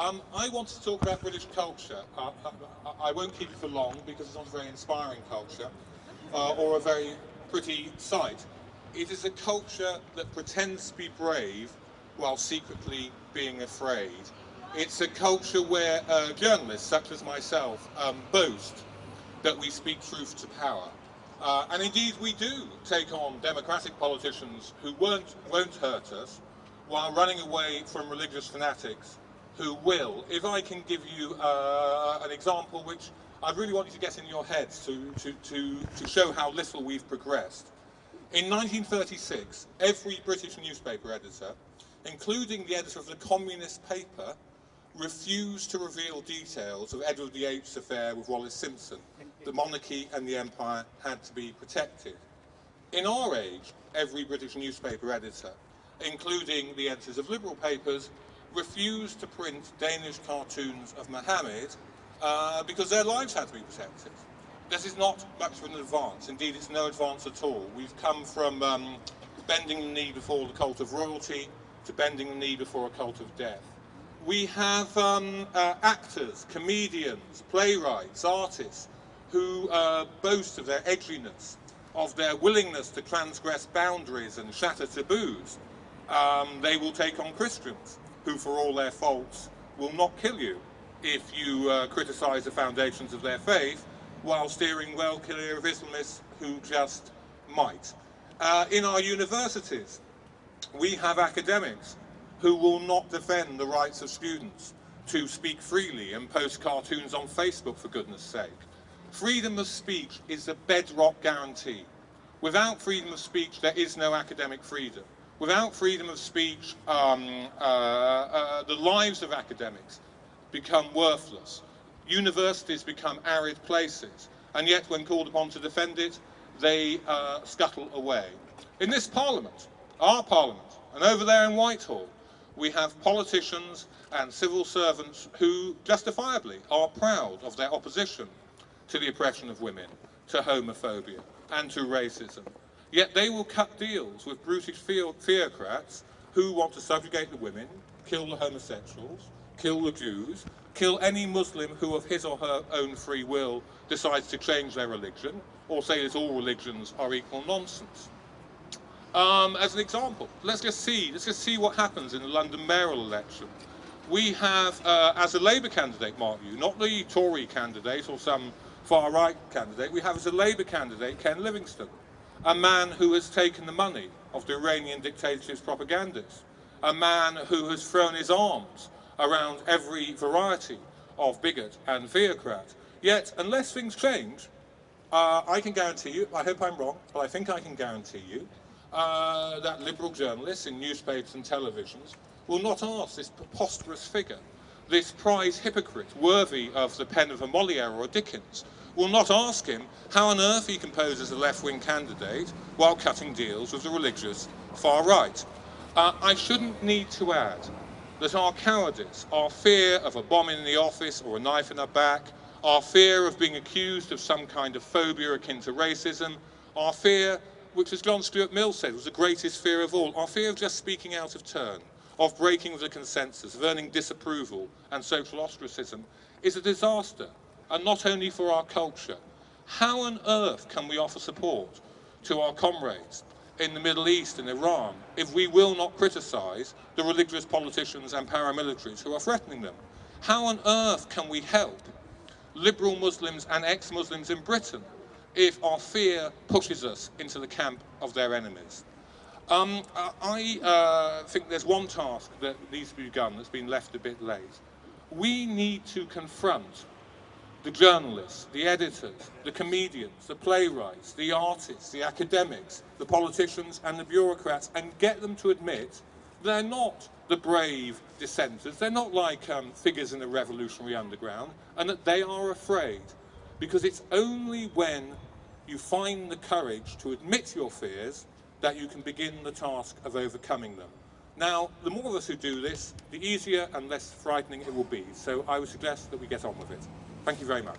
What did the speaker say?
I want to talk about British culture. I won't keep it for long because it's not a very inspiring culture or a very pretty sight. It is a culture that pretends to be brave while secretly being afraid. It's a culture where journalists such as myself boast that we speak truth to power. And indeed we do take on democratic politicians who won't hurt us while running away from religious fanatics who will. If I can give you an example which I really want you to get in your heads to show how little we've progressed. In 1936, every British newspaper editor, including the editor of the communist paper, refused to reveal details of Edward VIII's affair with Wallis Simpson. The monarchy and the empire had to be protected. In our age, every British newspaper editor, including the editors of liberal papers, refused to print Danish cartoons of Mohammed because their lives had to be protected. This is not much of an advance. Indeed, it's no advance at all. We've come from bending the knee before the cult of royalty to bending the knee before a cult of death. We have actors, comedians, playwrights, artists who boast of their edginess, of their willingness to transgress boundaries and shatter taboos. They will take on Christians, who for all their faults will not kill you if you criticise the foundations of their faith, while steering well clear of Islamists who just might. In our universities, we have academics who will not defend the rights of students to speak freely and post cartoons on Facebook, for goodness sake. Freedom of speech is the bedrock guarantee. Without freedom of speech, there is no academic freedom. Without freedom of speech, the lives of academics become worthless. Universities become arid places, and yet when called upon to defend it, they scuttle away. In this Parliament, our Parliament, and over there in Whitehall, we have politicians and civil servants who justifiably are proud of their opposition to the oppression of women, to homophobia and to racism. Yet they will cut deals with brutish theocrats who want to subjugate the women, kill the homosexuals, kill the Jews, kill any Muslim who of his or her own free will decides to change their religion, or say that all religions are equal nonsense. As an example, let's just see what happens in the London mayoral election. We have, as a Labour candidate, mark you, not the Tory candidate or some far-right candidate, we have as a Labour candidate Ken Livingstone, a man who has taken the money of the Iranian dictatorship's propagandists, a man who has thrown his arms around every variety of bigot and theocrat. Yet, unless things change, I can guarantee you, I hope I'm wrong, but I think I can guarantee you, that liberal journalists in newspapers and televisions will not ask this preposterous figure, this prize hypocrite worthy of the pen of a Moliere or a Dickens, will not ask him how on earth he can pose as a left-wing candidate while cutting deals with the religious far right. I shouldn't need to add that our cowardice, our fear of a bomb in the office or a knife in our back, our fear of being accused of some kind of phobia akin to racism, our fear, which as John Stuart Mill said was the greatest fear of all, our fear of just speaking out of turn, of breaking with the consensus, of earning disapproval and social ostracism, is a disaster, and not only for our culture. How on earth can we offer support to our comrades in the Middle East and Iran if we will not criticise the religious politicians and paramilitaries who are threatening them? How on earth can we help liberal Muslims and ex-Muslims in Britain if our fear pushes us into the camp of their enemies? I think there's one task that needs to be done that's been left a bit late. We need to confront the journalists, the editors, the comedians, the playwrights, the artists, the academics, the politicians and the bureaucrats, and get them to admit they're not the brave dissenters, they're not like figures in the revolutionary underground, and that they are afraid. Because it's only when you find the courage to admit your fears that you can begin the task of overcoming them. Now, the more of us who do this, the easier and less frightening it will be. So I would suggest that we get on with it. Thank you very much.